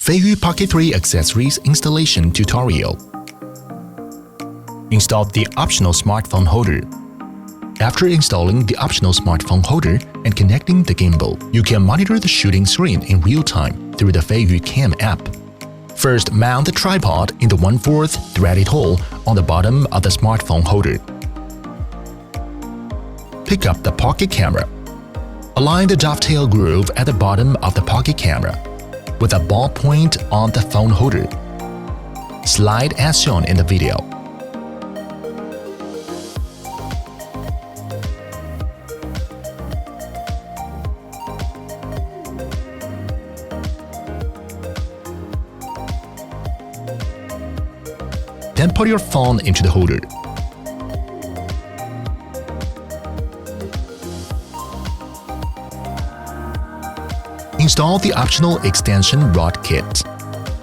Feiyu Pocket 3 Accessories Installation Tutorial. Install the optional smartphone holder. After installing the optional smartphone holder and connecting the gimbal, you can monitor the shooting screen in real time through the Feiyu Cam app. First, mount the tripod in the 1/4 threaded hole on the bottom of the smartphone holder. Pick up the pocket camera. Align the dovetail groove at the bottom of the pocket camera with a ball point on the phone holder. Slide as shown in the video. Then put your phone into the holder. Install the optional extension rod kit.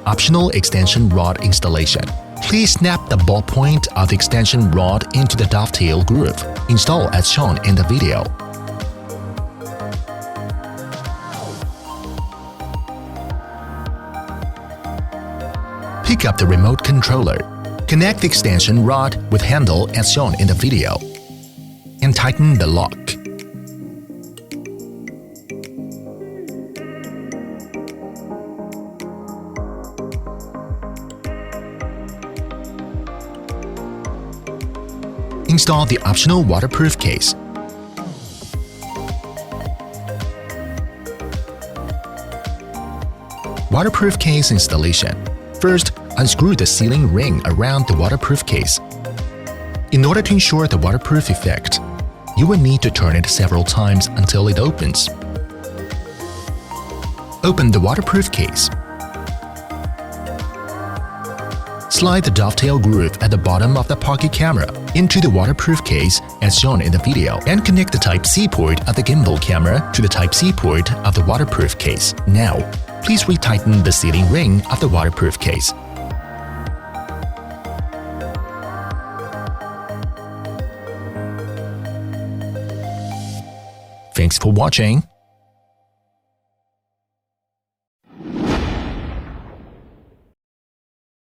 Optional extension rod installation. Please snap the ball point of the extension rod into the dovetail groove. Install as shown in the video. Pick up the remote controller. Connect the extension rod with handle as shown in the video, and tighten the lock. Install the optional waterproof case. Waterproof case installation. First, unscrew the sealing ring around the waterproof case. In order to ensure the waterproof effect, you will need to turn it several times until it opens. Open the waterproof case. Slide the dovetail groove at the bottom of the pocket camera into the waterproof case as shown in the video, and connect the Type-C port of the gimbal camera to the Type-C port of the waterproof case. Now, please retighten the sealing ring of the waterproof case. Thanks for watching.